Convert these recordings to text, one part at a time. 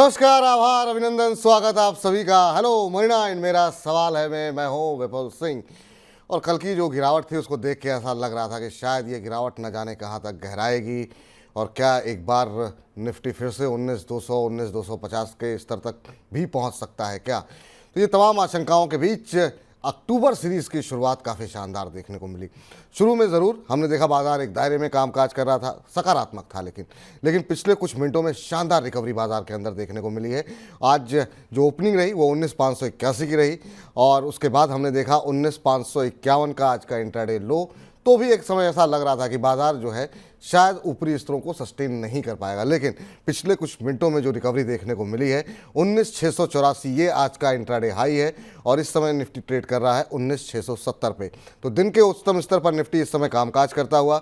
नमस्कार, आभार, अभिनंदन, स्वागत आप सभी का। हेलो मरीना इन मेरा सवाल है मैं हूं विपुल सिंह। और कल की जो गिरावट थी उसको देख के ऐसा लग रहा था कि शायद ये गिरावट न जाने कहां तक गहराएगी और क्या एक बार निफ्टी फिर से 19,200 19,250 के स्तर तक भी पहुंच सकता है क्या। तो ये तमाम आशंकाओं के बीच अक्टूबर सीरीज की शुरुआत काफ़ी शानदार देखने को मिली। शुरू में ज़रूर हमने देखा बाजार एक दायरे में कामकाज कर रहा था, सकारात्मक था, लेकिन पिछले कुछ मिनटों में शानदार रिकवरी बाजार के अंदर देखने को मिली है। आज जो ओपनिंग रही वो 19,581 की रही और उसके बाद हमने देखा 19,551 का आज का इंट्राडे लो। तो भी एक समय ऐसा लग रहा था कि बाजार जो है शायद ऊपरी स्तरों को सस्टेन नहीं कर पाएगा, लेकिन पिछले कुछ मिनटों में जो रिकवरी देखने को मिली है 19,684 ये आज का इंट्राडे हाई है और इस समय निफ्टी ट्रेड कर रहा है 19,670 पे। तो दिन के उच्चतम स्तर पर निफ्टी इस समय कामकाज करता हुआ।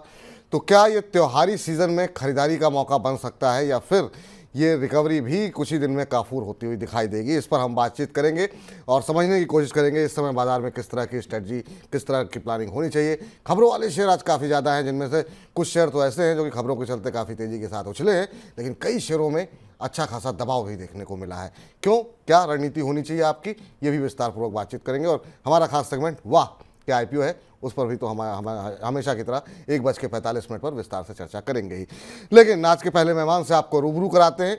तो क्या ये त्योहारी सीजन में खरीदारी का मौका बन सकता है या फिर ये रिकवरी भी कुछ ही दिन में काफूर होती हुई दिखाई देगी, इस पर हम बातचीत करेंगे और समझने की कोशिश करेंगे इस समय बाजार में किस तरह की स्ट्रेटजी, किस तरह की प्लानिंग होनी चाहिए। खबरों वाले शेयर आज काफ़ी ज़्यादा हैं, जिनमें से कुछ शेयर तो ऐसे हैं जो कि खबरों के चलते काफ़ी तेज़ी के साथ उछले हैं, लेकिन कई शेयरों में अच्छा खासा दबाव भी देखने को मिला है। क्यों, क्या रणनीति होनी चाहिए आपकी, ये भी विस्तारपूर्वक बातचीत करेंगे। और हमारा खास सेगमेंट वाह क्या आईपीओ है, उस पर भी तो हम हमेशा की तरह 1:45 पर विस्तार से चर्चा करेंगे ही। लेकिन आज के पहले मेहमान से आपको रूबरू कराते हैं।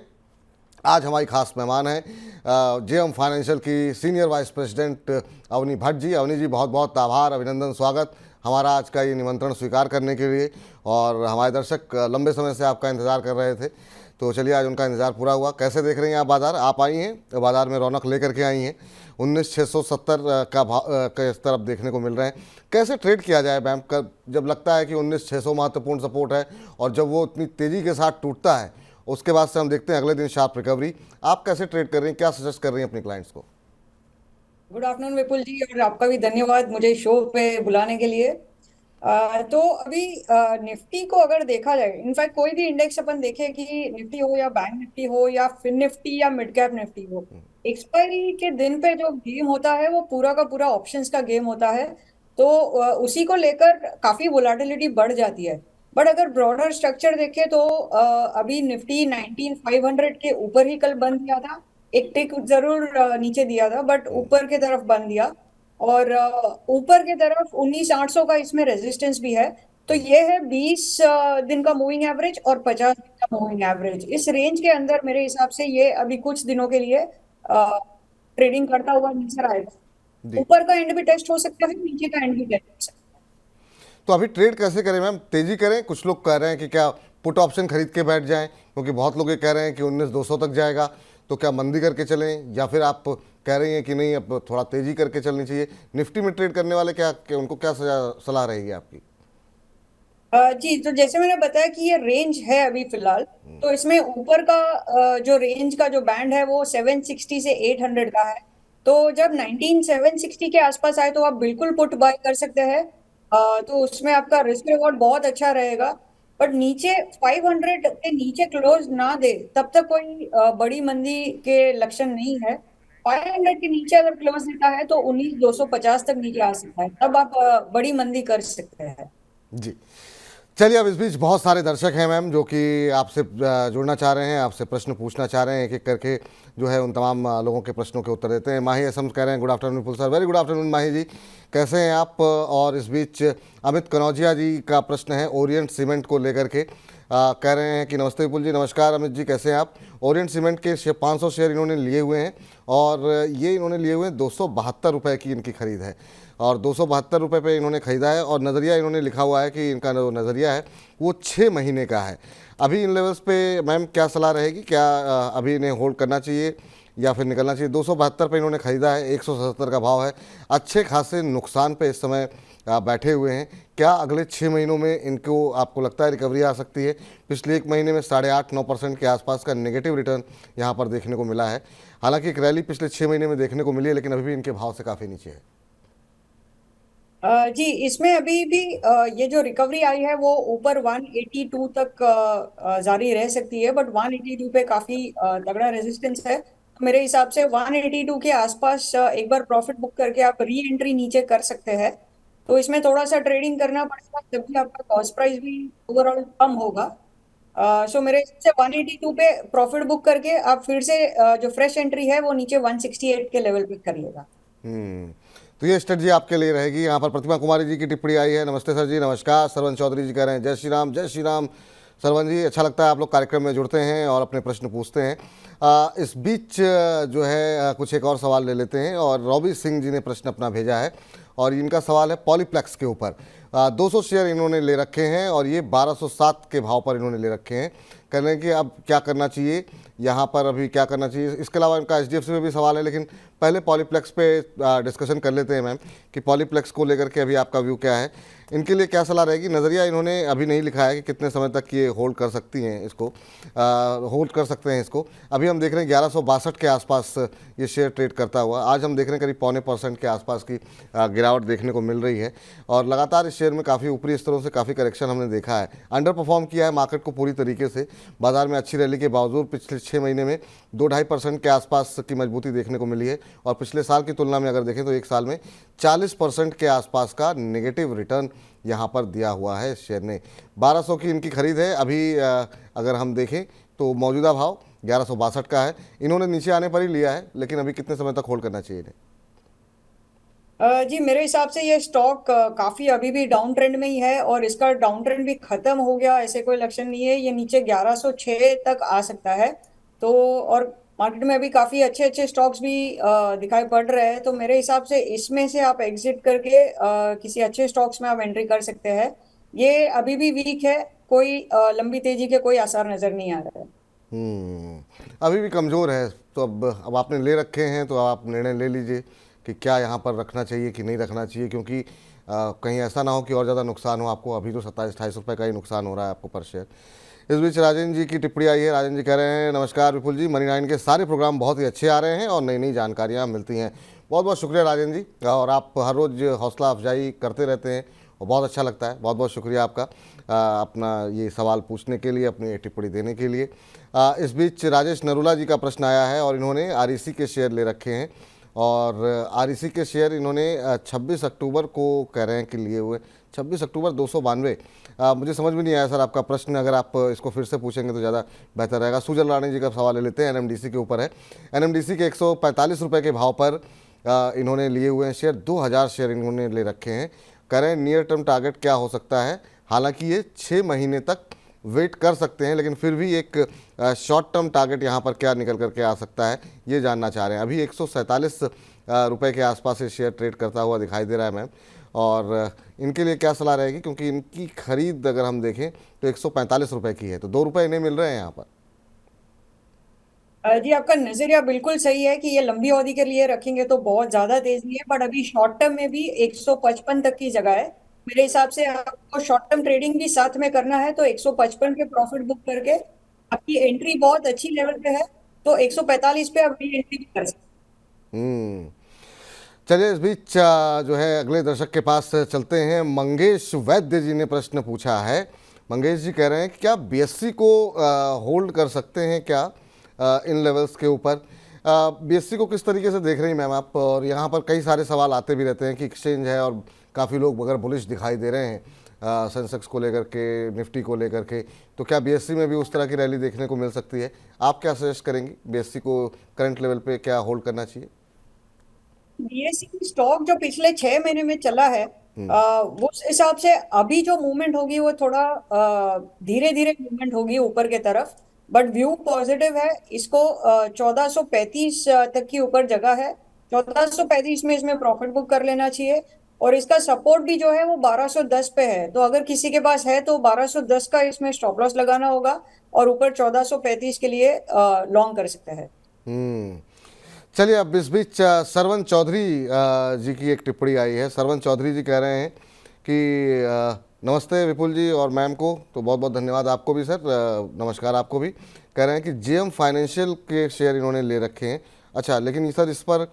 आज हमारी खास मेहमान हैं जेएम फाइनेंशियल की senior vice president Avani Bhatt ji. Avani ji, बहुत बहुत आभार, अभिनंदन, स्वागत हमारा आज का ये निमंत्रण स्वीकार करने के लिए। और हमारे दर्शक लंबे समय से आपका इंतज़ार कर रहे थे, तो चलिए आज उनका इंतज़ार पूरा हुआ। कैसे देख रही हैं आप बाज़ार? आप आई हैं तो बाज़ार में रौनक लेकर के आई हैं। 19,670 का भाव का स्तर अब देखने को मिल रहे हैं। कैसे ट्रेड किया जाए मैम का, जब लगता है कि 19,600 महत्वपूर्ण सपोर्ट है और जब वो इतनी तेज़ी के साथ टूटता है उसके बाद से हम देखते हैं अगले दिन शार्प रिकवरी। आप कैसे ट्रेड कर रही हैं, क्या सजेस्ट कर रही हैं अपने क्लाइंट्स को? गुड आफ्टरनून विपुल जी, और आपका भी धन्यवाद मुझे शो पे बुलाने के लिए। तो अभी निफ्टी को अगर देखा जाए, इनफैक्ट कोई भी इंडेक्स अपन देखे कि निफ्टी हो या बैंक निफ्टी हो या फिन निफ्टी या मिड कैप निफ्टी हो, एक्सपायरी के दिन पे जो गेम होता है वो पूरा का पूरा ऑप्शंस का गेम होता है। तो उसी को लेकर काफी वोलाटिलिटी बढ़ जाती है। बट अगर ब्रॉडर स्ट्रक्चर देखें तो अभी निफ्टी 19,500 के ऊपर ही कल बंद किया था। एक टिक जरूर नीचे दिया था बट ऊपर की तरफ बंद दिया। और ऊपर की तरफ 19,800 का इसमें रेजिस्टेंस भी है। तो ये है 20 दिन का मूविंग एवरेज और 50 दिन का मूविंग एवरेज। इस रेंज के अंदर मेरे हिसाब से ये अभी कुछ दिनों के लिए ट्रेडिंग करता हुआ नजर आएगा। जी, ऊपर का एंड भी टेस्ट हो सकता है, नीचे का एंड भी टेस्ट हो सकता तो अभी ट्रेड कैसे करें मैम? तेजी करें? कुछ लोग कह रहे हैं कि क्या पुट ऑप्शन खरीद के बैठ जाएं, क्योंकि बहुत लोग ये कह रहे हैं कि 19,200 तक जाएगा। तो क्या मंदी करके चलें या फिर आप कह रही हैं कि नहीं अब थोड़ा तेजी करके चलनी चाहिए? निफ्टी में ट्रेड करने वाले उनको क्या सलाह रहेगी आपकी? है। जी, तो जैसे मैंने बताया कि ये रेंज है अभी फिलहाल। तो इसमें ऊपर का जो रेंज का जो बैंड है वो 760 से 800 का है। तो जब 19,760 के आसपास आए तो आप बिल्कुल पुट बाय कर सकते हैं। तो उसमें आपका रिस्क रिवॉर्ड बहुत अच्छा रहेगा। बट नीचे 500 के नीचे क्लोज ना दे तब तक कोई बड़ी मंदी के लक्षण नहीं है। 500 के नीचे अगर क्लोज देता है तो 19,250 तक नीचे आ सकता है, तब आप बड़ी मंदी कर सकते हैं। जी, चलिए। अब इस बीच बहुत सारे दर्शक हैं मैम जो कि आपसे जुड़ना चाह रहे हैं, आपसे प्रश्न पूछना चाह रहे हैं। एक एक करके जो है उन तमाम लोगों के प्रश्नों के उत्तर देते हैं। माही असम कह रहे हैं गुड आफ्टरनून विपुल सर। वेरी गुड आफ्टरनून माही जी, कैसे हैं आप? और इस बीच अमित कनौजिया जी का प्रश्न है ओरिएंट सीमेंट को लेकर के। कह रहे हैं कि नमस्ते विपुल जी। नमस्कार अमित जी, कैसे हैं आप? ओरिएंट सीमेंट के 500 शेयर इन्होंने लिए हुए हैं और ये इन्होंने लिए हुए हैं 272 रुपये की इनकी खरीद है और 272 रुपये पे इन्होंने ख़रीदा है। और नज़रिया इन्होंने लिखा हुआ है कि इनका जो नज़रिया है वो 6 महीने का है। अभी इन लेवल्स पे मैम क्या सलाह रहेगी? क्या अभी इन्हें होल्ड करना चाहिए या फिर निकलना चाहिए? 272 पे इन्होंने ख़रीदा है, 177 का भाव है, अच्छे खासे नुकसान पे इस समय बैठे हुए हैं। क्या अगले 6 महीनों में इनको आपको लगता है रिकवरी आ सकती है? पिछले एक महीने में 8.5-9% के आसपास का नेगेटिव रिटर्न यहाँ पर देखने को मिला है। हालांकि एक रैली पिछले 6 महीने में देखने को मिली है, लेकिन अभी भी इनके भाव से काफ़ी नीचे है। जी, इसमें अभी भी ये जो रिकवरी आई है वो ऊपर 182 तक जारी रह सकती है। बट 182 पे काफी तगड़ा रेजिस्टेंस है। तो मेरे हिसाब से 182 के आसपास एक बार प्रॉफिट बुक करके आप री एंट्री नीचे कर सकते हैं। तो इसमें थोड़ा सा ट्रेडिंग करना पड़ेगा, जबकि आपका कॉस्ट प्राइस भी ओवरऑल कम होगा। सो मेरे से 182 पे प्रॉफिट बुक करके आप फिर से जो फ्रेश एंट्री है वो नीचे 168 के लेवल पे करिएगा। हम्म। तो ये स्ट्रेटजी आपके लिए रहेगी। यहाँ पर प्रतिमा कुमारी जी की टिप्पणी आई है। नमस्ते सर जी, नमस्कार। सरवन चौधरी जी कह रहे हैं जय श्री राम, जय श्री राम। सरवन जी, अच्छा लगता है आप लोग कार्यक्रम में जुड़ते हैं और अपने प्रश्न पूछते हैं। इस बीच जो है कुछ एक और सवाल ले लेते हैं। और रॉबी सिंह जी ने प्रश्न अपना भेजा है और इनका सवाल है पॉलीप्लेक्स के ऊपर। 200 शेयर इन्होंने ले रखे हैं और ये 1207 के भाव पर इन्होंने ले रखे हैं। कह रहे हैं कि अब क्या करना चाहिए, यहाँ पर अभी क्या करना चाहिए। इसके अलावा इनका एचडीएफसी में भी सवाल है, लेकिन पहले पॉलीप्लेक्स पे डिस्कशन कर लेते हैं मैम कि पॉलीप्लेक्स को लेकर के अभी आपका व्यू क्या है, इनके लिए क्या सलाह रहेगी। नज़रिया इन्होंने अभी नहीं लिखा है कि कितने समय तक ये होल्ड कर सकती हैं, इसको होल्ड कर सकते हैं इसको। अभी हम देख रहे हैं 1162 के आसपास ये शेयर ट्रेड करता हुआ। आज हम देख रहे हैं करीब 0.25% के आसपास की गिरावट देखने को मिल रही है और लगातार इस शेयर में काफ़ी ऊपरी स्तरों से काफ़ी करेक्शन हमने देखा है। अंडर परफॉर्म किया है मार्केट को पूरी तरीके से। बाजार में अच्छी रैली के बावजूद पिछले 6 महीने में 2-2.5% के आसपास की मजबूती देखने को मिली है और पिछले साल की तुलना में अगर देखें तो एक साल में 40% के आसपास का नेगेटिव रिटर्न यहाँ पर दिया हुआ है शेयर ने। 1200 की इनकी खरीद है अभी। अगर हम देखें तो मौजूदा भाव 1162 का है। इन्होंने नीचे आने पर ही लिया है, लेकिन अभी कितने समय तक होल्ड करना चाहिए इन्हें। जी मेरे हिसाब से ये स्टॉक काफी अभी भी डाउन ट्रेंड में ही है और इसका डाउन ट्रेंड भी खत्म हो गया ऐसे कोई लक्षण नहीं है। ये नीचे 1106 तक आ सकता है। तो और मार्केट में अभी काफी अच्छे अच्छे स्टॉक्स भी दिखाई पड़ रहे हैं। तो मेरे हिसाब से इसमें से आप एग्जिट करके किसी अच्छे स्टॉक्स में आप एंट्री कर सकते हैं। ये अभी भी वीक है, कोई लंबी तेजी के कोई आसार नजर नहीं आ रहा है। अभी भी कमज़ोर है। तो अब आपने ले रखे हैं तो आप निर्णय ले लीजिए कि क्या यहाँ पर रखना चाहिए कि नहीं रखना चाहिए, क्योंकि कहीं ऐसा ना हो कि और ज़्यादा नुकसान हो आपको। अभी तो 27-28 रुपये का ही नुकसान हो रहा है आपको पर शेयर। इस बीच राजन जी की टिप्पणी आई है। राजन जी कह रहे हैं नमस्कार विपुल जी, मनी 9 के सारे प्रोग्राम बहुत ही अच्छे आ रहे हैं और नई नई जानकारियाँ मिलती हैं। बहुत बहुत शुक्रिया राजन जी। और आप हर रोज़ हौसला अफजाई करते रहते हैं और बहुत अच्छा लगता है। बहुत बहुत शुक्रिया आपका अपना ये सवाल पूछने के लिए, अपनी टिप्पणी देने के लिए। इस बीच राजेश नरूला जी का प्रश्न आया है और इन्होंने आरईसी के शेयर ले रखे हैं और आरईसी के शेयर इन्होंने 26 अक्टूबर को कह रहे हैं कि लिए हुए। 26 अक्टूबर 292। मुझे समझ में नहीं आया सर आपका प्रश्न। अगर आप इसको फिर से पूछेंगे तो ज़्यादा बेहतर रहेगा। सुजल रानी जी का सवाल ले लेते हैं, एनएमडीसी के ऊपर है। एनएमडीसी के 145 रुपये के भाव पर इन्होंने लिए हुए हैं शेयर। 2000 शेयर इन्होंने ले रखे हैं। कह रहे हैं नियर टर्म टारगेट क्या हो सकता है। हालांकि ये 6 महीने तक वेट कर सकते हैं, लेकिन फिर भी एक शॉर्ट टर्म टारगेट यहाँ पर क्या निकल करके आ सकता है ये जानना चाह रहे हैं। अभी 147 रुपये के आसपास ये शेयर ट्रेड करता हुआ दिखाई दे रहा है मैम। और इनके लिए क्या सलाह रहेगी, क्योंकि इनकी खरीद अगर हम देखें तो 145 रुपये की है, तो 2 रुपये इन्हें मिल रहे हैं यहाँ पर। जी आपका नजरिया बिल्कुल सही है कि ये लंबी अवधि के लिए रखेंगे तो बहुत ज्यादा तेजी है, बट अभी शॉर्ट टर्म में भी 155 तक की जगह है। मेरे हिसाब से आपको शॉर्ट टर्म ट्रेडिंग भी साथ में करना है तो 155 के प्रॉफिट बुक करके आपकी एंट्री बहुत अच्छी लेवल पे है तो 145 पे आप री एंट्री भी कर सकते हम्म। चलिए इस बीच जो है अगले दर्शक के पास चलते हैं। मंगेश वैद्य जी ने प्रश्न पूछा है। मंगेश जी कह रहे हैं कि क्या बीएससी को होल्ड कर सकते हैं क्या इन लेवल्स के ऊपर। बीएससी को किस तरीके से देख रही हैं मैम आप। और यहाँ पर कई सारे सवाल आते भी रहते हैं कि एक्सचेंज है और काफ़ी लोग मगर बुलिश दिखाई दे रहे हैं सेंसेक्स को लेकर के, निफ्टी को लेकर के। तो क्या बीएससी में भी उस तरह की रैली देखने को मिल सकती है। आप क्या सजेस्ट करेंगी, बीएससी को करंट लेवल पे क्या होल्ड करना चाहिए। हैं। बीएसई स्टॉक जो पिछले 6 महीने में चला है वो उस हिसाब से अभी जो मूवमेंट होगी वो थोड़ा धीरे धीरे मूवमेंट होगी ऊपर के तरफ, बट व्यू पॉजिटिव है। इसको 1435 तक की ऊपर जगह है। 1435 में इसमें प्रॉफिट बुक कर लेना चाहिए और इसका सपोर्ट भी जो है वो 1210 पे है। तो अगर किसी के पास है तो 1210 का इसमें स्टॉप लॉस लगाना होगा और ऊपर 1435 के लिए लॉन्ग कर सकते हैं। हम्म। चलिए अब इस बीच सरवन चौधरी जी की एक टिप्पणी आई है। सरवन चौधरी जी कह रहे हैं कि नमस्ते विपुल जी और मैम को। तो बहुत बहुत धन्यवाद आपको भी सर, नमस्कार आपको भी। कह रहे हैं कि जेएम फाइनेंशियल के शेयर इन्होंने ले रखे हैं। अच्छा, लेकिन सर इस पर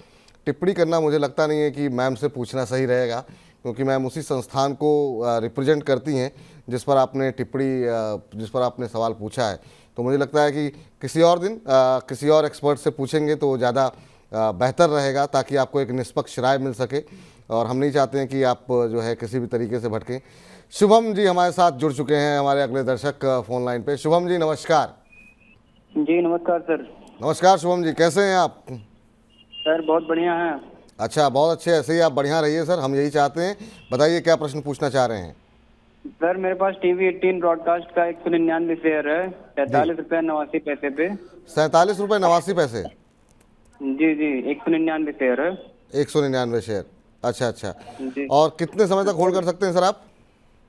टिप्पणी करना मुझे लगता नहीं है कि मैम से पूछना सही रहेगा, क्योंकि मैम उसी संस्थान को रिप्रेजेंट करती हैं जिस पर आपने जिस पर आपने सवाल पूछा है। तो मुझे लगता है कि किसी और दिन किसी और एक्सपर्ट से पूछेंगे तो ज़्यादा बेहतर रहेगा, ताकि आपको एक निष्पक्ष राय मिल सके, और हम नहीं चाहते हैं कि आप जो है किसी भी तरीके से भटकें। शुभम जी हमारे साथ जुड़ चुके हैं, हमारे अगले दर्शक फोन लाइन पे। शुभम जी नमस्कार। जी नमस्कार सर। नमस्कार शुभम जी, कैसे हैं आप? सर बहुत बढ़िया हैं। अच्छा, बहुत अच्छे, ऐसे ही आप बढ़िया रहिए सर, हम यही चाहते हैं। बताइए क्या प्रश्न पूछना चाह रहे हैं? सर मेरे पास टीवी 18 ब्रॉडकास्ट का 199 शेयर है, 43 रुपये 89 पैसे पे। 47 रुपये 89 पैसे? जी जी 199 शेयर है। 199 शेयर, अच्छा अच्छा। जी और कितने समय तक होल्ड कर सकते हैं सर आप?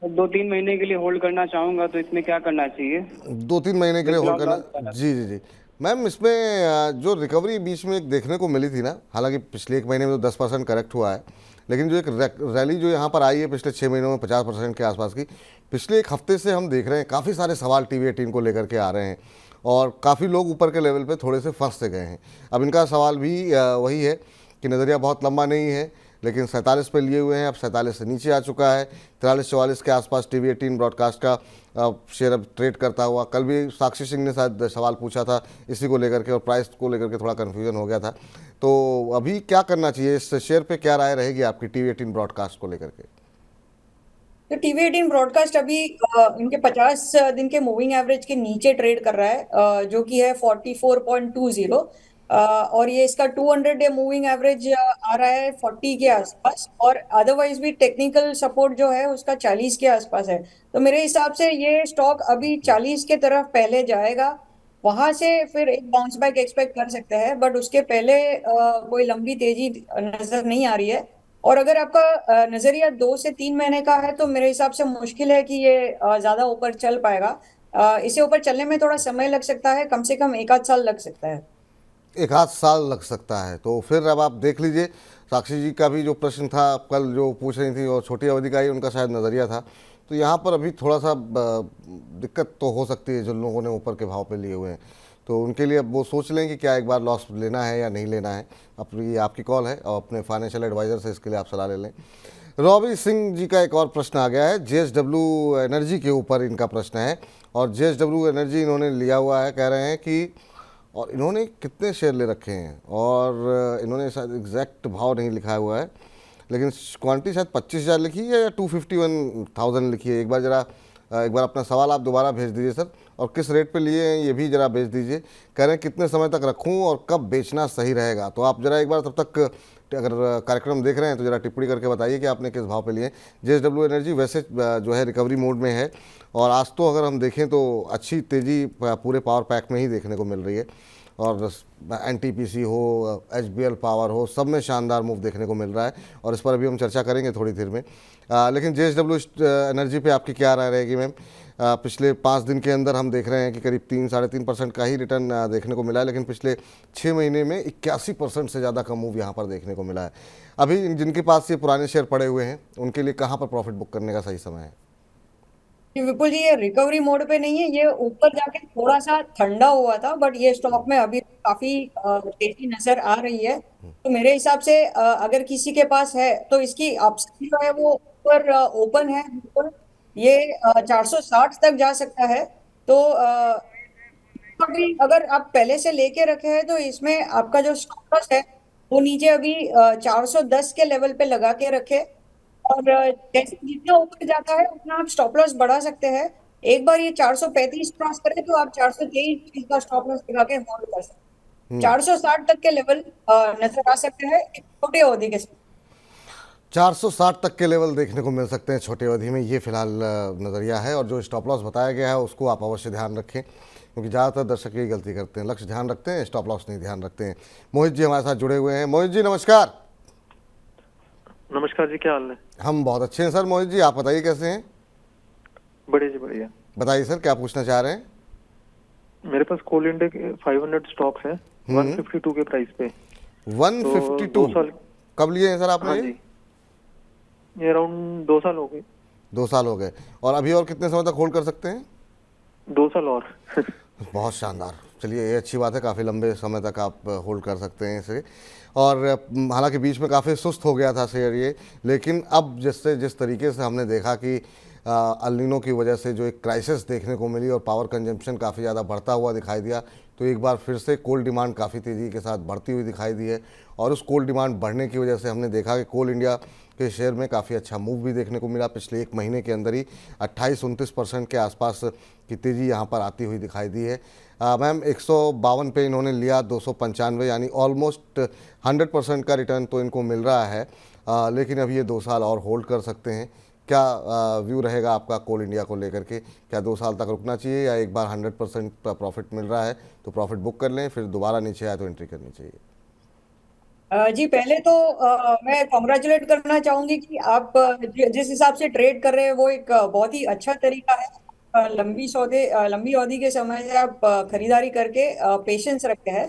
2-3 महीने के लिए होल्ड करना चाहूंगा, तो इसमें क्या करना चाहिए? 2-3 महीने के लिए होल्ड विड्रॉल करना? जी जी जी मैम, इसमें जो रिकवरी बीच में एक देखने को मिली थी ना, हालांकि पिछले 1 महीने में तो 10% करेक्ट हुआ है, लेकिन जो एक रैली जो यहाँ पर आई है पिछले 6 महीनों में 50% के आसपास की, पिछले 1 हफ्ते से हम देख रहे हैं काफ़ी सारे सवाल टीवी 18 को लेकर के आ रहे हैं, और काफ़ी लोग ऊपर के लेवल पे थोड़े से फंस से गए हैं। अब इनका सवाल भी वही है कि नज़रिया बहुत लंबा नहीं है, लेकिन 47 पे लिए हुए हैं, अब 47 से नीचे आ चुका है। 43-44 के आसपास टीवी 18 ब्रॉडकास्ट का शेयर अब ट्रेड करता हुआ। कल भी साक्षी सिंह ने शायद सवाल पूछा था इसी को लेकर के, और प्राइस को लेकर के थोड़ा कन्फ्यूजन हो गया था। तो अभी क्या करना चाहिए इस शेयर पे, क्या राय रहेगी आपकी टीवी 18 ब्रॉडकास्ट को लेकर के? तो टीवी 18 ब्रॉडकास्ट अभी इनके 50 दिन के मूविंग एवरेज के नीचे ट्रेड कर रहा है, जो कि है 44.20। और ये इसका 200 डे मूविंग एवरेज आ रहा है 40 के आसपास, और अदरवाइज भी टेक्निकल सपोर्ट जो है उसका 40 के आसपास है। तो मेरे हिसाब से ये स्टॉक अभी 40 के तरफ पहले जाएगा, वहां से फिर एक बाउंस बैक एक्सपेक्ट कर सकते हैं, बट उसके पहले कोई लंबी तेजी नजर नहीं आ रही है। और अगर आपका नजरिया 2 से 3 महीने का है, तो मेरे हिसाब से मुश्किल है कि ये ज्यादा ऊपर चल पाएगा। इसे ऊपर चलने में थोड़ा समय लग सकता है, कम से कम 1 आध साल लग सकता है। 1 आध साल लग सकता है? तो फिर अब आप देख लीजिए, साक्षी जी का भी जो प्रश्न था कल जो पूछ रही थी, और छोटी अवधि का ही उनका शायद नज़रिया था, तो यहाँ पर अभी थोड़ा सा दिक्कत तो हो सकती है जो लोगों ने ऊपर के भाव पे लिए हुए हैं। तो उनके लिए अब वो सोच लें कि क्या एक बार लॉस लेना है या नहीं लेना है। अपनी आपकी कॉल है, और अपने फाइनेंशियल एडवाइज़र से इसके लिए आप सलाह ले लें। रॉबी सिंह जी का एक और प्रश्न आ गया है, जेएसडब्ल्यू एनर्जी के ऊपर इनका प्रश्न है, और जेएसडब्ल्यू एनर्जी इन्होंने लिया हुआ है, कह रहे हैं कि, और इन्होंने कितने शेयर ले रखे हैं, और इन्होंने शायद एग्जैक्ट भाव नहीं लिखा हुआ है, लेकिन क्वांटिटी शायद 25,000 लिखी है या 251,000 लिखी है। एक बार अपना सवाल आप दोबारा भेज दीजिए सर, और किस रेट पे लिए हैं ये भी ज़रा भेज दीजिए। कह रहे हैं कितने समय तक रखूं और कब बेचना सही रहेगा। तो आप ज़रा एक बार तब तक अगर कार्यक्रम देख रहे हैं तो ज़रा टिप्पणी करके बताइए कि आपने किस भाव पे लिए। जेएसडब्ल्यू एनर्जी वैसे जो है रिकवरी मोड में है, और आज तो अगर हम देखें तो अच्छी तेज़ी पूरे पावर पैक में ही देखने को मिल रही है, और एनटीपीसी हो, एचबीएल पावर हो, सब में शानदार मूव देखने को मिल रहा है, और इस पर अभी हम चर्चा करेंगे थोड़ी देर में। लेकिन जेएसडब्ल्यू एनर्जी पे आपकी क्या राय रहेगी मैम? पिछले 5 दिन के अंदर हम देख रहे हैं कि करीब 3-3.5% का ही रिटर्न देखने को मिला है, लेकिन पिछले 6 महीने में 81% से ज़्यादा का मूव यहाँ पर देखने को मिला है। अभी जिनके पास ये पुराने शेयर पड़े हुए हैं उनके लिए कहाँ पर प्रॉफिट बुक करने का सही समय है? विपुल जी, ये रिकवरी मोड पे नहीं है, ये ऊपर जाके थोड़ा सा ठंडा हुआ था, बट ये स्टॉक में अभी काफी तेजी नजर आ रही है। तो मेरे हिसाब से अगर किसी के पास है तो इसकी अपसाइड जो है वो ऊपर ओपन है बिल्कुल। ये 460 तक जा सकता है। तो अभी अगर आप पहले से लेके रखे हैं तो इसमें आपका जो स्टॉप लॉस है वो नीचे अभी 410 के लेवल पे लगा के रखे, और जैसे जितना ऊपर जाता है उतना आप स्टॉप लॉस बढ़ा सकते हैं। एक बार ये 435 क्रॉस करे तो आप 423 का स्टॉप लॉस लगा के होल्ड कर सकते हैं। 460 तक के लेवल नजर आ सकते हैं एक छोटे अवधि के साथ। 460 तक के लेवल देखने को मिल सकते हैं छोटी अवधि में, ये फिलहाल नज़रिया है। और जो स्टॉप लॉस बताया गया है उसको आप अवश्य ध्यान रखें, क्योंकि ज़्यादातर दर्शक यही गलती करते हैं, लक्ष्य ध्यान रखते हैं, स्टॉप लॉस नहीं ध्यान रखते हैं। मोहित जी हमारे साथ जुड़े हुए हैं। मोहित जी नमस्कार। नमस्कार जी, क्या हाल है? हम बहुत अच्छे हैं सर। मोहित जी आप बताइए कैसे हैं? बढ़िया जी बढ़िया। बताइए सर क्या पूछना चाह रहे हैं? मेरे पास कोल इंडिया के 500 स्टॉक्स हैं 152 के प्राइस पे। 152? तो 2 साल। कब लिए हैं सर आपने? हाँ जी, ये अराउंड 2 साल हो गए। 2 साल हो गए। और अभी और कितने समय तक होल्ड कर सकते हैं? 2 साल और। बहुत शानदार, चलिए ये अच्छी बात है, काफ़ी लंबे समय तक आप होल्ड कर सकते हैं इसे। और हालांकि बीच में काफ़ी सुस्त हो गया था शेयर ये, लेकिन अब जिस तरीके से हमने देखा कि अल नीनो की वजह से जो एक क्राइसिस देखने को मिली और पावर कंजम्पशन काफ़ी ज़्यादा बढ़ता हुआ दिखाई दिया, तो एक बार फिर से कोल डिमांड काफ़ी तेज़ी के साथ बढ़ती हुई दिखाई दी है और उस कोल डिमांड बढ़ने की वजह से हमने देखा कि कोल इंडिया के शेयर में काफ़ी अच्छा मूव भी देखने को मिला। पिछले एक महीने के अंदर ही 28-29% के आसपास की तेज़ी यहाँ पर आती हुई दिखाई दी है। मैम 152 पे इन्होंने लिया 295, यानी ऑलमोस्ट 100% का रिटर्न तो इनको मिल रहा है। लेकिन अब ये 2 साल और होल्ड कर सकते हैं। क्या व्यू रहेगा आपका कोल इंडिया को लेकर के? क्या 2 साल तक रुकना चाहिए या एक बार 100% प्रॉफिट मिल रहा है तो प्रॉफिट बुक कर लें, फिर दोबारा नीचे आए तो एंट्री करनी चाहिए? जी पहले तो मैं कॉन्ग्रेचुलेट करना चाहूंगी कि आप जिस हिसाब से ट्रेड कर रहे हैं वो एक बहुत ही अच्छा तरीका है। लंबी अवधि के समय से आप खरीदारी करके पेशेंस रखते हैं।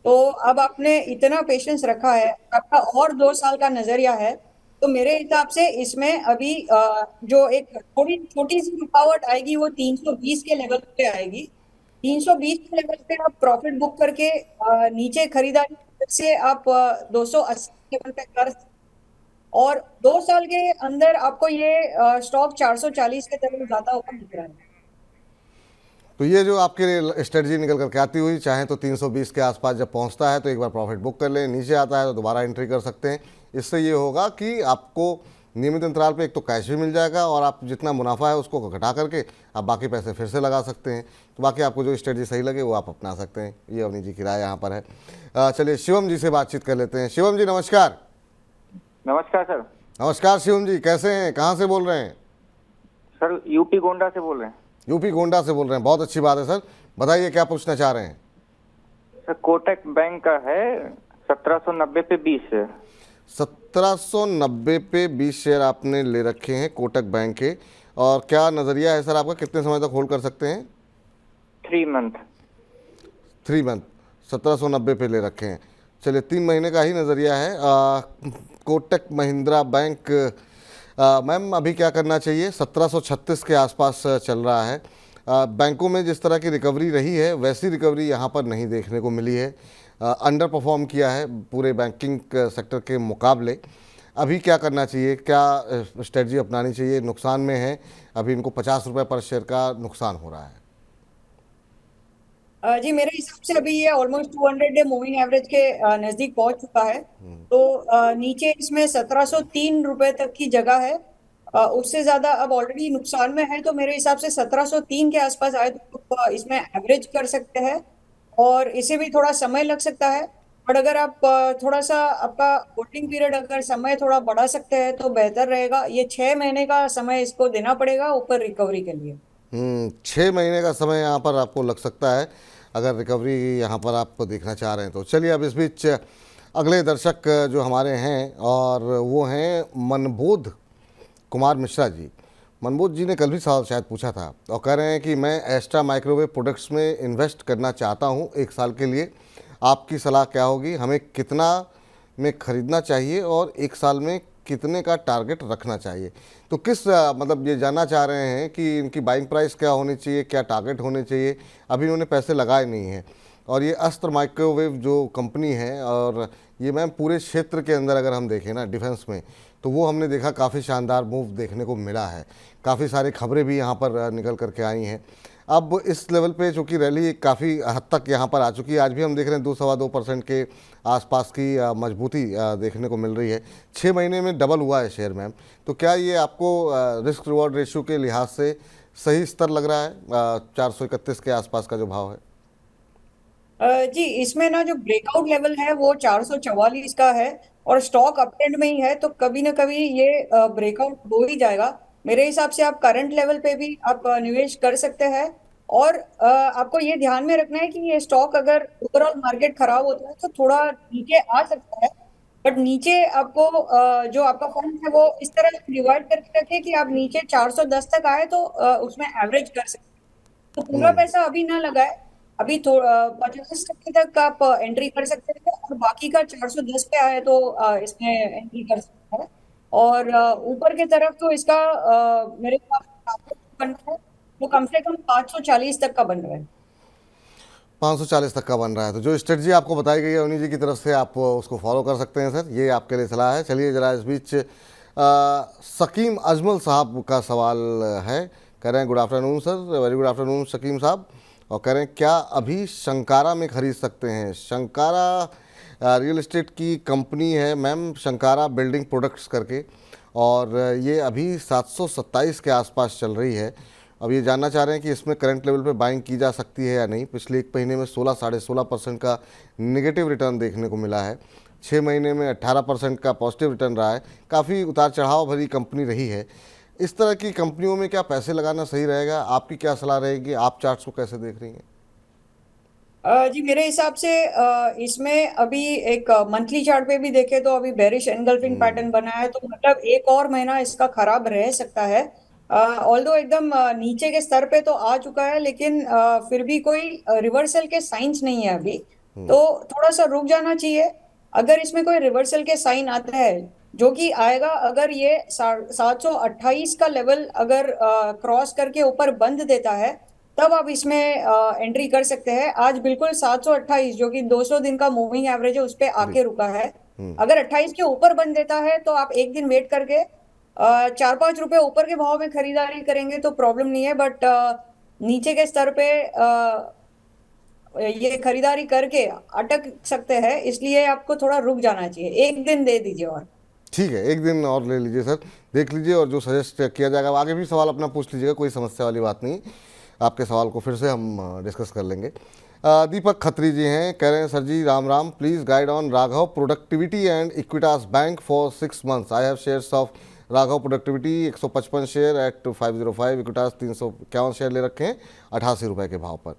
तो अब आपने इतना पेशेंस रखा है, आपका और 2 साल का नजरिया है, तो मेरे हिसाब से इसमें अभी जो एक थोड़ी छोटी सी रुकावट आएगी वो 320 के लेवल पे आएगी। 320 के लेवल पे आप प्रॉफिट बुक करके नीचे खरीदारी से आप 280 लेवल पे कर सकते हैं। और 2 साल के अंदर आपको ये स्टॉक 440 के तरफ जाता हुआ दिख रहा है। तो ये जो आपके स्ट्रेटजी निकल करके आती हुई, चाहे तो 320 के आसपास जब पहुंचता है तो एक बार प्रॉफिट बुक कर लें, नीचे आता है तो दोबारा एंट्री कर सकते हैं। इससे ये होगा कि आपको नियमित अंतराल पे एक तो कैश भी मिल जाएगा और आप जितना मुनाफा है उसको घटा करके आप बाकी पैसे फिर से लगा सकते हैं। तो बाकी आपको जो स्ट्रेटजी सही लगे वो आप अपना सकते हैं। ये अवनी जी की राय यहाँ पर है। चलिए शिवम जी से बातचीत कर लेते हैं। शिवम जी नमस्कार। नमस्कार सर। नमस्कार शिवम जी, कैसे हैं, कहाँ से बोल रहे हैं? सर यूपी गोंडा से बोल रहे हैं। यूपी गोंडा से बोल रहे हैं, बहुत अच्छी बात है सर। बताइए क्या पूछना चाह रहे हैं? सर कोटक बैंक का है 1790 पे 20 है। 1790 पे 20 शेयर आपने ले रखे हैं कोटक बैंक के, और क्या नज़रिया है सर आपका, कितने समय तक होल्ड कर सकते हैं? 3 मंथ। 3 मंथ 1790 पे ले रखे हैं। चलिए 3 महीने का ही नज़रिया है। कोटक महिंद्रा बैंक, मैम अभी क्या करना चाहिए? 1736 के आसपास चल रहा है। बैंकों में जिस तरह की रिकवरी रही है वैसी रिकवरी यहाँ पर नहीं देखने को मिली है। अंडर परफॉर्म किया है पूरे बैंकिंग सेक्टर के मुकाबले। अभी क्या करना चाहिए, क्या स्ट्रेटजी अपनानी चाहिए? नुकसान में है अभी, इनको 50 रुपये पर शेयर का नुकसान हो रहा है। जी मेरे हिसाब से अभी ये ऑलमोस्ट 200 डे मूविंग एवरेज के नजदीक पहुंच चुका है। तो नीचे इसमें 1703 रुपए तक की जगह है। उससे ज्यादा अब ऑलरेडी नुकसान में है, तो मेरे हिसाब से 1703 के आसपास आए तो इसमें एवरेज कर सकते हैं और इसे भी थोड़ा समय लग सकता है। बट अगर आप थोड़ा सा आपका होल्डिंग पीरियड अगर समय थोड़ा बढ़ा सकते हैं तो बेहतर रहेगा। ये 6 महीने का समय इसको देना पड़ेगा ऊपर रिकवरी के लिए। 6 महीने का समय यहाँ पर आपको लग सकता है अगर रिकवरी यहाँ पर आप देखना चाह रहे हैं तो। चलिए अब इस बीच अगले दर्शक जो हमारे हैं और वो हैं मनबोध कुमार मिश्रा जी। मनबोध जी ने कल भी सवाल शायद पूछा था और कह रहे हैं कि मैं एस्ट्रा माइक्रोवेव प्रोडक्ट्स में इन्वेस्ट करना चाहता हूँ 1 साल के लिए। आपकी सलाह क्या होगी? हमें कितना में ख़रीदना चाहिए और 1 साल में कितने का टारगेट रखना चाहिए? तो किस मतलब ये जानना चाह रहे हैं कि इनकी बाइंग प्राइस क्या होनी चाहिए, क्या टारगेट होने चाहिए। अभी इन्होंने पैसे लगाए नहीं हैं और ये अस्त्र माइक्रोवेव जो कंपनी है, और ये मैम पूरे क्षेत्र के अंदर अगर हम देखें ना डिफेंस में, तो वो हमने देखा काफ़ी शानदार मूव देखने को मिला है। काफ़ी सारी खबरें भी यहाँ पर निकल करके आई हैं। अब इस लेवल पे चूँकि रैली काफ़ी हद तक यहाँ पर आ चुकी है, आज भी हम देख रहे हैं 2-2.25% के आसपास की मजबूती देखने को मिल रही है। 6 महीने में डबल हुआ है शेयर मैम। तो क्या ये आपको रिस्क रिवॉर्ड रेशियो के लिहाज से सही स्तर लग रहा है? 431 के आसपास का जो भाव है। जी इसमें ना जो ब्रेकआउट लेवल है वो 444 का है और स्टॉक अपट्रेंड में ही है, तो कभी ना कभी ये ब्रेकआउट हो ही जाएगा। मेरे हिसाब से आप करंट लेवल पे भी आप निवेश कर सकते हैं। और आपको ये ध्यान में रखना है कि ये स्टॉक अगर ओवरऑल मार्केट खराब होता है तो थोड़ा नीचे आ सकता है। बट नीचे आपको जो आपका फंड है वो इस तरह डिवाइड करके रखे कि आप नीचे 410 तक आए तो उसमें एवरेज कर सकते हैं। तो पूरा पैसा अभी ना लगाए, अभी थोड़ा 50% तक आप एंट्री कर सकते हैं और बाकी का 410 पे आए तो इसमें एंट्री कर सकते हैं। और ऊपर की तरफ तो इसका मेरे पास बन रहा है वो कम से कम 540 तक का बन रहा है। 540 तक का बन रहा है। तो जो स्ट्रेटजी आपको बताई गई है उन्हीं जी की तरफ से, आप उसको फॉलो कर सकते हैं सर, ये आपके लिए सलाह है। चलिए ज़रा इस बीच सकीम अजमल साहब का सवाल है। कह रहे हैं good afternoon sir, very good afternoon Shakim sahab. और कह रहे हैं क्या अभी शंकारा में खरीद सकते हैं। शंकारा रियल एस्टेट की कंपनी है मैम, शंकारा बिल्डिंग प्रोडक्ट्स करके, और ये अभी 727 के आसपास चल रही है। अब ये जानना चाह रहे हैं कि इसमें करंट लेवल पे बाइंग की जा सकती है या नहीं। पिछले एक महीने में 16-16.5% का नेगेटिव रिटर्न देखने को मिला है, 6 महीने में 18% का पॉजिटिव रिटर्न रहा है। काफ़ी उतार चढ़ाव भरी कंपनी रही है। इस तरह की कंपनियों में क्या पैसे लगाना सही रहेगा? आपकी क्या सलाह रहेगी? आप चार्ट्स को कैसे देख रही हैं? जी मेरे हिसाब से इसमें अभी एक मंथली चार्ट पे भी देखे तो अभी बेरिश एनगल्फिंग पैटर्न बना है, तो मतलब एक और महीना इसका खराब रह सकता है। ऑल्दो एकदम नीचे के स्तर पे तो आ चुका है, लेकिन फिर भी कोई रिवर्सल के साइंस नहीं है अभी, तो थोड़ा सा रुक जाना चाहिए। अगर इसमें कोई रिवर्सल के साइन आता है, जो कि आएगा, अगर ये 728 का लेवल अगर क्रॉस करके ऊपर बंद देता है, तब आप इसमें एंट्री कर सकते हैं। आज बिल्कुल 728 जो कि 200 दिन का मूविंग एवरेज है उस पे आके रुका है। अगर 28 के ऊपर बन देता है तो आप एक दिन वेट करके 4-5 रुपए ऊपर के भाव में खरीदारी करेंगे तो प्रॉब्लम नहीं है, बट नीचे के स्तर पे ये खरीदारी करके अटक सकते हैं, इसलिए आपको थोड़ा रुक जाना चाहिए, एक दिन दे दीजिए और। ठीक है, एक दिन और ले लीजिए सर, देख लीजिए, और जो सजेस्ट किया जाएगा आगे भी सवाल अपना पूछ लीजिएगा, कोई समस्या वाली बात नहीं। आपके सवाल को फिर से हम डिस्कस कर लेंगे। दीपक खत्री जी हैं, कह रहे हैं sir ji Ram Ram, please guide on Raghav productivity and Equitas bank for 6 months. I have shares of Raghav productivity 155 share at 505, Equitas 351 share ले रखे हैं 88 रुपये के भाव पर।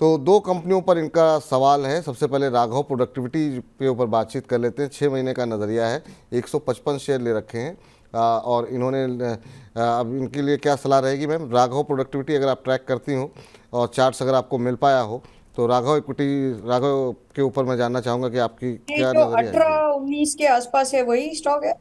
तो दो कंपनियों पर इनका सवाल है। सबसे पहले राघव प्रोडक्टिविटी के ऊपर बातचीत कर लेते हैं। 6 महीने का नज़रिया है, 155 शेयर ले रखे हैं, और इन्होंने अब इनके लिए क्या सलाह रहेगी मैम? राघव प्रोडक्टिविटी अगर आप ट्रैक करती हो और चार्ट्स अगर आपको मिल पाया हो, तो राघव के ऊपर मैं जानना चाहूँगा कि आपकी क्या जो नज़रिया है? 18-19 के आसपास है वही स्टॉक है।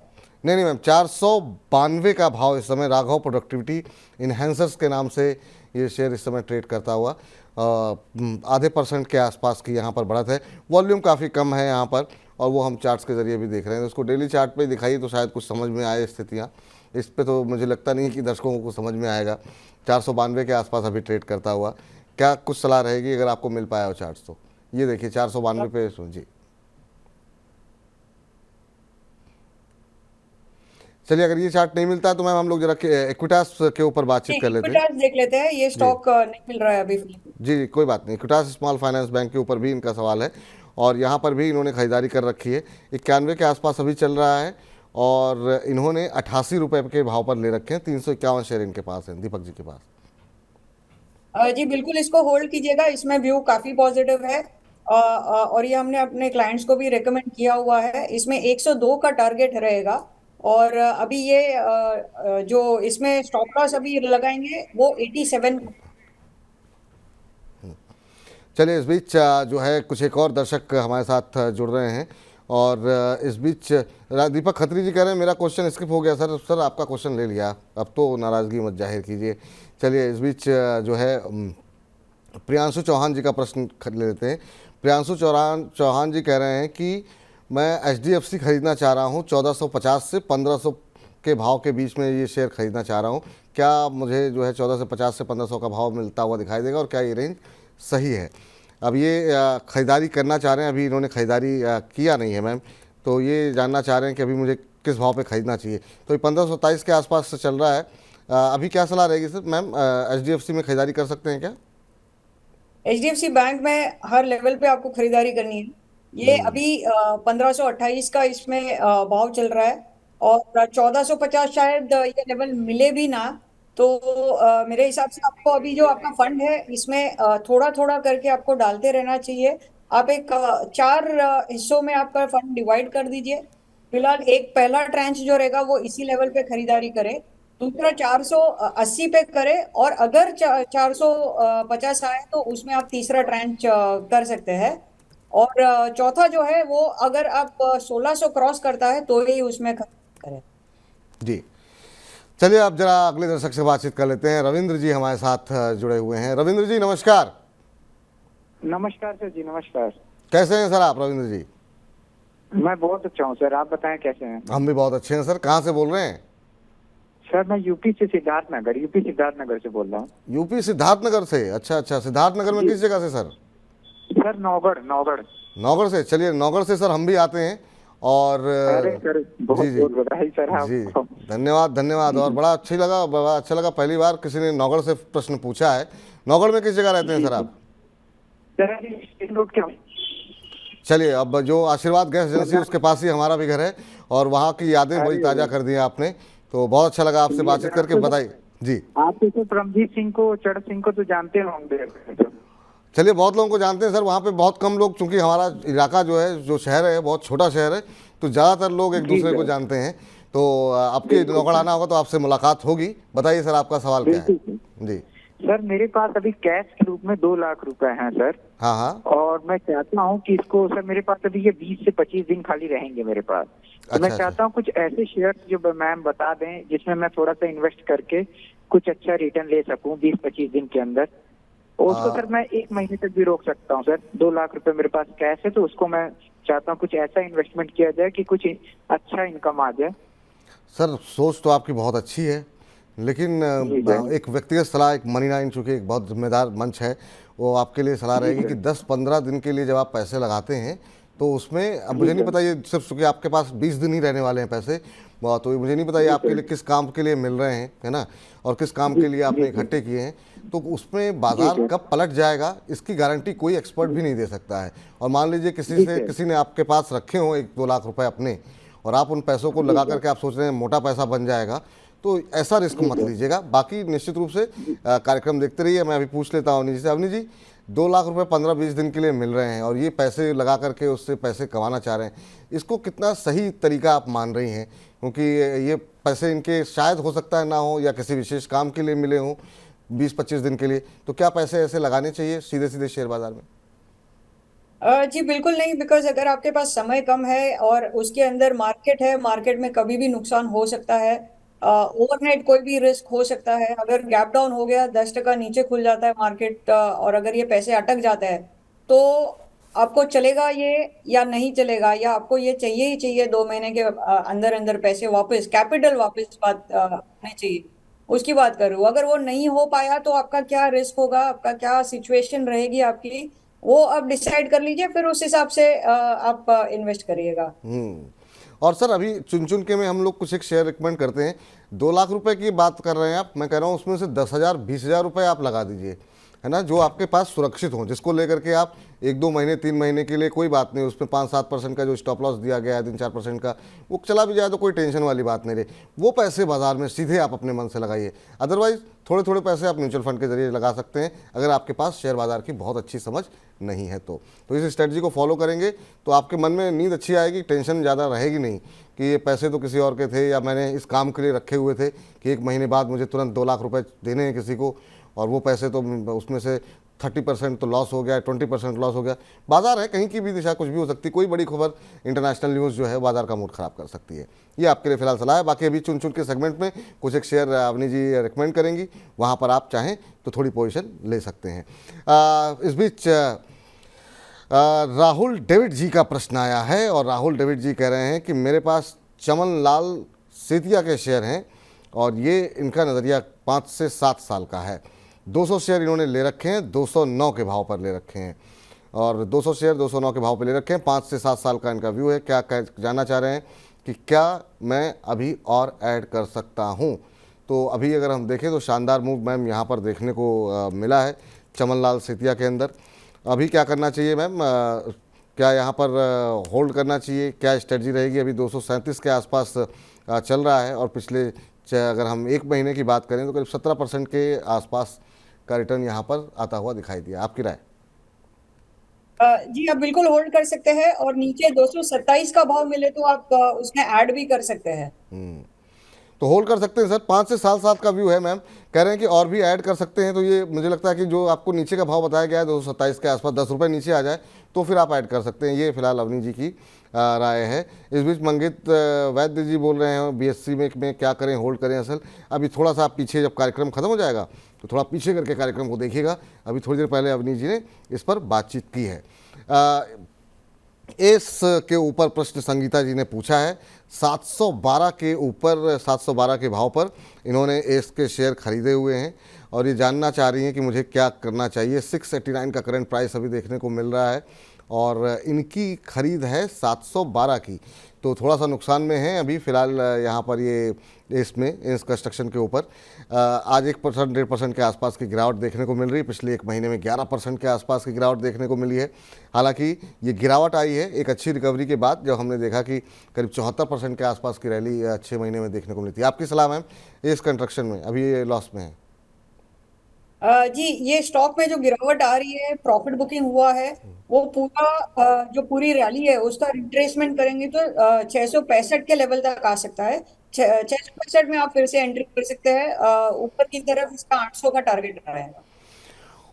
नहीं मैम, 492 का भाव इस समय राघव प्रोडक्टिविटी इन्हेंसर्स के नाम से ये शेयर इस समय ट्रेड करता हुआ, आधे % के आसपास की यहाँ पर बढ़त है। वॉल्यूम काफ़ी कम है यहाँ पर, और वो हम चार्ट्स के ज़रिए भी देख रहे हैं। उसको डेली चार्ट पे दिखाइए तो शायद कुछ समझ में आए स्थितियाँ। इस पे तो मुझे लगता नहीं कि दर्शकों को समझ में आएगा। 492 के आसपास अभी ट्रेड करता हुआ, क्या कुछ सलाह रहेगी अगर आपको मिल पाया हो चार्ट्स तो? ये देखिए 492 पे जी। चलिए, अगर ये चार्ट नहीं मिलता है तो मैम हम लोग जरा इक्विटास के ऊपर बातचीत कर लेते हैं। इक्विटास देख लेते हैं, ये स्टॉक नहीं मिल रहा है अभी। जी कोई बात नहीं। इक्विटास स्मॉल फाइनेंस बैंक के ऊपर भी इनका सवाल है, और यहाँ पर भी इन्होंने खरीदारी कर रखी है। 91 के आसपास अभी चल रहा है, और इन्होंने 88 रुपये के भाव पर ले रखे हैं। 351 शेयर इनके पास हैं, दीपक जी के पास। जी बिल्कुल इसको होल्ड कीजिएगा, इसमें व्यू काफी पॉजिटिव है। और ये हमने अपने क्लाइंट्स को भी रेकमेंड किया हुआ है। इसमें 102 का टारगेट रहेगा, और अभी ये जो इसमें स्टॉप लॉस अभी लगाएंगे वो 87। चलिए, इस बीच जो है कुछ एक और दर्शक हमारे साथ जुड़ रहे हैं, और इस बीच दीपक खत्री जी कह रहे हैं मेरा क्वेश्चन स्किप हो गया सर आपका क्वेश्चन ले लिया, अब तो नाराज़गी मत जाहिर कीजिए। चलिए, इस बीच जो है प्रियांशु चौहान जी का प्रश्न ले लेते हैं। प्रियांशु चौहान जी कह रहे हैं कि मैं HDFC खरीदना चाह रहा हूँ, 1450 से 1500 के भाव के बीच में ये शेयर खरीदना चाह रहा हूँ। क्या मुझे जो है 1450 से 1500 का भाव मिलता हुआ दिखाई देगा, और क्या ये रेंज सही है? अब ये ख़रीदारी करना चाह रहे हैं, अभी इन्होंने ख़रीदारी किया नहीं है मैम, तो ये जानना चाह रहे हैं कि अभी मुझे किस भाव पे ख़रीदना चाहिए। तो ये 1527 के आसपास से चल रहा है। अभी क्या सलाह रहेगी सर मैम? HDFC में खरीदारी कर सकते हैं क्या? HDFC बैंक में हर लेवल पे आपको खरीदारी करनी है। ये अभी 1528 का इसमें भाव चल रहा है, और 1450 शायद ये लेवल मिले भी ना, तो मेरे हिसाब से आपको अभी जो आपका फंड है इसमें थोड़ा थोड़ा करके आपको डालते रहना चाहिए। आप एक 4 हिस्सों में आपका फंड डिवाइड कर दीजिए। फिलहाल एक पहला ट्रांच जो रहेगा वो इसी लेवल पे खरीदारी करे, दूसरा 480 पे करे, और अगर 450 आए तो उसमें आप तीसरा ट्रांच कर सकते हैं। और चौथा जो है वो अगर आप 1600 क्रॉस करता है तो ही उसमें करें। जी चलिए, अब जरा अगले दर्शक से बातचीत कर लेते हैं। रविंद्र जी हमारे साथ जुड़े हुए हैं। रविंद्र जी नमस्कार। नमस्कार सर जी, नमस्कार। कैसे हैं सर आप रविंद्र जी? मैं बहुत अच्छा हूँ सर, आप बताएं कैसे हैं? हम भी बहुत अच्छे हैं सर। कहाँ से बोल रहे हैं? सर मैं यूपी से सिद्धार्थनगर से बोल रहा हूँ। यूपी सिद्धार्थनगर से? अच्छा अच्छा, सिद्धार्थनगर में किस जगह से सर? सर नौगढ़ नौगढ़। नौगढ़ से? चलिए, नौगढ़ से सर हम भी आते हैं। और अरे सर बहुत जी जी बहुत बधाई सर जी, आपको। धन्यवाद धन्यवाद। और बड़ा अच्छा लगा पहली बार किसी ने नौगढ़ से प्रश्न पूछा है। नौगढ़ में किस जगह रहते हैं सर आप? सर अभी स्टेट रोड के। चलिए, अब जो आशीर्वाद गैस एजेंसी उसके पास ही हमारा भी घर है, और वहाँ की यादें बड़ी ताज़ा कर दी हैं आपने। तो बहुत अच्छा लगा आपसे बातचीत करके। बताइए जी। आप तो परमजीत सिंह को, चढ़ सिंह को तो जानते होंगे। चलिए, बहुत लोगों को जानते हैं सर, वहाँ पे बहुत कम लोग, चूंकि हमारा इलाका जो है, जो शहर है, बहुत छोटा शहर है, तो ज़्यादातर लोग एक दूसरे को जानते हैं। तो आपके नौगढ़ आना होगा तो आपसे मुलाकात होगी। बताइए सर, आपका सवाल क्या है? जी। सर मेरे पास अभी कैश के रूप में 2 लाख रुपए हैं सर। हाँ हाँ। और मैं चाहता हूँ कि इसको, सर मेरे पास अभी ये 20 से 25 दिन खाली रहेंगे मेरे पास। तो मैं अच्छा, चाहता हूँ कुछ ऐसे शेयर्स जो मैम बता दें जिसमें मैं थोड़ा सा इन्वेस्ट करके कुछ अच्छा रिटर्न ले सकूं 20-25 दिन के अंदर। और उसको सर मैं 1 महीने तक भी रोक सकता हूँ सर। 2 लाख रुपए मेरे पास कैश है, तो उसको मैं चाहता हूँ कुछ ऐसा इन्वेस्टमेंट किया जाए कि कुछ अच्छा इनकम आ जाए। सर, सोच तो आपकी बहुत अच्छी है, लेकिन एक व्यक्तिगत सलाह, एक मनी नाइन चूँकि एक बहुत जिम्मेदार मंच है, वो आपके लिए सलाह रहेगी कि 10-15 दिन के लिए जब आप पैसे लगाते हैं तो उसमें, अब मुझे नहीं पता ये सिर्फ चूँकि आपके पास 20 दिन ही रहने वाले हैं पैसे, तो मुझे नहीं पता ये आपके लिए किस काम के लिए मिल रहे हैं, है ना, और किस काम के लिए आपने इकट्ठे किए हैं। तो उसमें बाजार कब पलट जाएगा इसकी गारंटी कोई एक्सपर्ट भी नहीं दे सकता है। और मान लीजिए किसी ने आपके पास रखे हों 1-2 लाख रुपए अपने, और आप उन पैसों को लगा करके आप सोच रहे हैं मोटा पैसा बन जाएगा, तो ऐसा रिस्क मत लीजिएगा। बाकी निश्चित रूप से कार्यक्रम देखते रहिए। मैं अभी पूछ लेता हूँ अवनी जी से। अवनी जी, 2 लाख रुपए 15-20 दिन के लिए मिल रहे हैं और ये पैसे लगा करके उससे पैसे कमाना चाह रहे हैं, इसको कितना सही तरीका आप मान रही हैं? क्योंकि ये पैसे इनके शायद हो सकता है ना हो, या किसी विशेष काम के लिए मिले हों 20-25 दिन के लिए, तो क्या पैसे ऐसे लगाने चाहिए सीधे सीधे शेयर बाजार में? जी बिल्कुल नहीं, बिकॉज अगर आपके पास समय कम है और उसके अंदर मार्केट है, मार्केट में कभी भी नुकसान हो सकता है, ओवरनाइट कोई भी रिस्क हो सकता है। अगर गैप डाउन हो गया, 10% नीचे खुल जाता है मार्केट, और अगर ये पैसे अटक जाते हैं, तो आपको चलेगा ये या नहीं चलेगा, या आपको ये चाहिए ही चाहिए 2 महीने के अंदर अंदर पैसे वापस, कैपिटल वापस बात होने चाहिए, उसकी बात कर रही हूँ। अगर वो नहीं हो पाया तो आपका क्या रिस्क होगा, आपका क्या सिचुएशन रहेगी आपकी, वो आप डिसाइड कर लीजिए, फिर उस हिसाब से आप इन्वेस्ट करिएगा। और सर, अभी चुन चुन के में हम लोग कुछ एक शेयर रिकमेंड करते हैं। 2 लाख रुपए की बात कर रहे हैं आप, मैं कह रहा हूँ उसमें से 10,000-20,000 रुपए आप लगा दीजिए, है ना, जो आपके पास सुरक्षित हो, जिसको लेकर के आप 1-2 महीने 3 महीने के लिए कोई बात नहीं, उसमें 5-7% का जो स्टॉप लॉस दिया गया है, 3-4% का, वो चला भी जाए तो कोई टेंशन वाली बात नहीं रही। वो पैसे बाजार में सीधे आप अपने मन से लगाइए। अदरवाइज थोड़े थोड़े पैसे आप म्यूचुअल फंड के जरिए लगा सकते हैं, अगर आपके पास शेयर बाजार की बहुत अच्छी समझ नहीं है तो इस स्ट्रेटजी को फॉलो करेंगे तो आपके मन में नींद अच्छी आएगी, टेंशन ज़्यादा रहेगी नहीं कि ये पैसे तो किसी और के थे, या मैंने इस काम के लिए रखे हुए थे कि 1 महीने बाद मुझे तुरंत 2 लाख रुपए देने हैं किसी को, और वो पैसे तो उसमें से 30% तो लॉस हो गया, 20% लॉस हो गया। बाजार है, कहीं की भी दिशा कुछ भी हो सकती है, कोई बड़ी खबर, इंटरनेशनल न्यूज़ जो है बाजार का मूड खराब कर सकती है। ये आपके लिए फिलहाल सलाह है। बाकी अभी चुन चुन के सेगमेंट में कुछ एक शेयर अवनी जी रिकमेंड करेंगी, वहाँ पर आप चाहें तो थोड़ी पोजीशन ले सकते हैं। इस बीच राहुल डेविड जी का प्रश्न आया है, और राहुल डेविड जी कह रहे हैं कि मेरे पास चमन लाल सेतिया के शेयर हैं और ये इनका नज़रिया 5 से 7 साल का है। 200 शेयर इन्होंने ले रखे हैं, 209 के भाव पर ले रखे हैं, और 200 शेयर 209 के भाव पर ले रखे हैं। 5 से 7 साल का इनका व्यू है। क्या जानना चाह रहे हैं कि क्या मैं अभी और ऐड कर सकता हूं? तो अभी अगर हम देखें तो शानदार मूव मैम यहाँ पर देखने को मिला है चमन लाल सेतिया के अंदर। अभी क्या करना चाहिए मैम? क्या यहाँ पर होल्ड करना चाहिए? क्या स्ट्रेटजी रहेगी? अभी 237 के आसपास चल रहा है, और पिछले अगर हम 1 महीने की बात करें तो करीब 17% के आसपास का रिटर्न यहाँ पर आता हुआ दिखाई दिया। आपकी राय? जी आप बिल्कुल होल्ड कर सकते हैं, और नीचे 227 का भाव मिले तो आप उसमें ऐड भी कर सकते हैं। तो होल्ड कर सकते हैं सर। 5 से 7 साल का व्यू है मैम, कह रहे हैं कि और भी ऐड कर सकते हैं। तो ये मुझे लगता है कि जो आपको नीचे का भाव बताया गया है 227 के आसपास, 10 रुपये नीचे आ जाए तो फिर आप ऐड कर सकते हैं। ये फिलहाल अवनी जी की राय है। इस बीच मंगित वैद्य जी बोल रहे हैं BSC में क्या करें, होल्ड करें? असल अभी थोड़ा सा पीछे, जब कार्यक्रम खत्म हो जाएगा तो थोड़ा पीछे करके कार्यक्रम को देखिएगा। अभी थोड़ी देर पहले अवनी जी ने इस पर बातचीत की है। एस के ऊपर प्रश्न संगीता जी ने पूछा है। 712 के ऊपर, 712 के भाव पर इन्होंने एस के शेयर खरीदे हुए हैं और ये जानना चाह रही हैं कि मुझे क्या करना चाहिए। 689 का करंट प्राइस अभी देखने को मिल रहा है और इनकी खरीद है 712 की, तो थोड़ा सा नुकसान में है अभी फ़िलहाल यहाँ पर ये इसमें इस कंस्ट्रक्शन के ऊपर। आज 1% 1.5% के आसपास की गिरावट देखने को मिल रही है। पिछले एक महीने में 11% के आसपास की गिरावट देखने को मिली है। हालांकि ये गिरावट आई है एक अच्छी रिकवरी के बाद, जब हमने देखा कि करीब 74% के आसपास की रैली 6 महीने में देखने को मिली थी। आपकी सलाह मैम इस कंस्ट्रक्शन में, अभी ये लॉस में है? जी, ये स्टॉक में जो गिरावट आ रही है, प्रॉफिट बुकिंग हुआ है, वो पूरा जो पूरी रैली है उसका रिट्रेसमेंट करेंगे तो 665 के लेवल तक आ सकता है। 665 में आप फिर से एंट्री कर सकते हैं। ऊपर की तरफ इसका 800 का टारगेट रहेगा।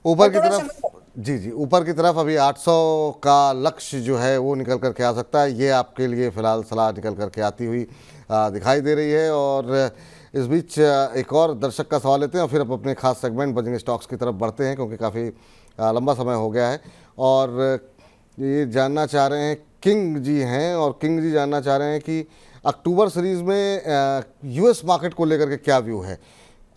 ऊपर और की थोड़ा तरफ, समय जी ऊपर की तरफ अभी 800 का लक्ष्य जो है वो निकल करके आ सकता है। ये आपके लिए फ़िलहाल सलाह निकल करके आती हुई दिखाई दे रही है। और इस बीच एक और दर्शक का सवाल लेते हैं और फिर अब अपने खास सेगमेंट बजेंगे स्टॉक्स की तरफ बढ़ते हैं, क्योंकि काफ़ी लंबा समय हो गया है। और ये जानना चाह रहे हैं, किंग जी हैं, और किंग जी जानना चाह रहे हैं कि अक्टूबर सीरीज़ में यूएस मार्केट को लेकर के क्या व्यू है।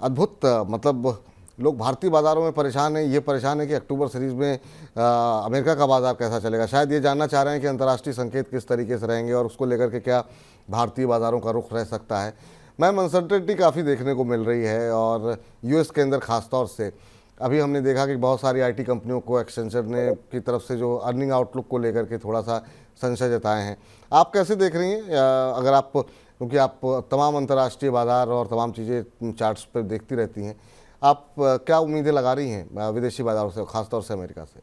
अद्भुत, मतलब लोग भारतीय बाज़ारों में परेशान हैं, ये परेशान है कि अक्टूबर सीरीज़ में अमेरिका का बाज़ार कैसा चलेगा। शायद ये जानना चाह रहे हैं कि अंतर्राष्ट्रीय संकेत किस तरीके से रहेंगे और उसको लेकर के क्या भारतीय बाज़ारों का रुख रह सकता है। मैम अनसर्टेनिटी काफ़ी देखने को मिल रही है और यूएस के अंदर ख़ास तौर से अभी हमने देखा कि बहुत सारी आईटी कंपनियों को एक्सेंचर ने की तरफ से जो अर्निंग आउटलुक को लेकर के थोड़ा सा संशय जताए हैं। आप कैसे देख रही हैं? अगर आप, क्योंकि आप तमाम अंतर्राष्ट्रीय बाज़ार और तमाम चीज़ें चार्ट्स पर देखती रहती हैं, आप क्या उम्मीदें लगा रही हैं विदेशी बाज़ारों से, ख़ासतौर से अमेरिका से?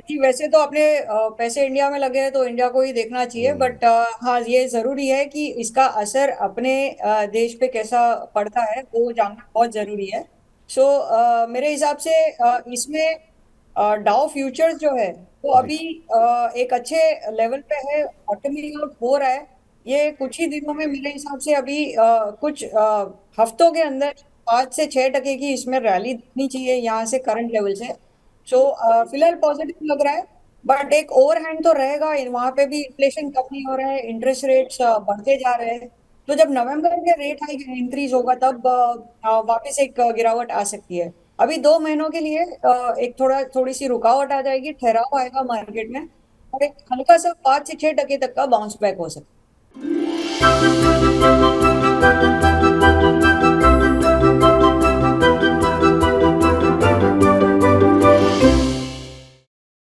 जी, वैसे तो अपने पैसे इंडिया में लगे हैं तो इंडिया को ही देखना चाहिए, बट हाँ, ये जरूरी है कि इसका असर अपने देश पे कैसा पड़ता है वो जानना बहुत जरूरी है। सो मेरे हिसाब से इसमें डाउ फ्यूचर्स जो है वो जी। अभी एक अच्छे लेवल पे है, बॉटमिंग आउट हो रहा है। ये कुछ ही दिनों में मेरे हिसाब से अभी कुछ हफ्तों के अंदर 5 से 6% की इसमें रैली दिखनी चाहिए यहाँ से करंट लेवल से। सो फिलहाल पॉजिटिव लग रहा है, बट एक ओवरहैंग तो रहेगा। वहां पे भी इन्फ्लेशन कम नहीं हो रहा है, इंटरेस्ट रेट्स बढ़ते जा रहे हैं। तो जब नवंबर में रेट हाइक इंक्रीज होगा तब वापस एक गिरावट आ सकती है। अभी 2 महीनों के लिए एक थोड़ी सी रुकावट आ जाएगी, ठहराव आएगा मार्केट में, और एक हल्का सा 5 से 6% तक का बाउंस बैक हो सकता है।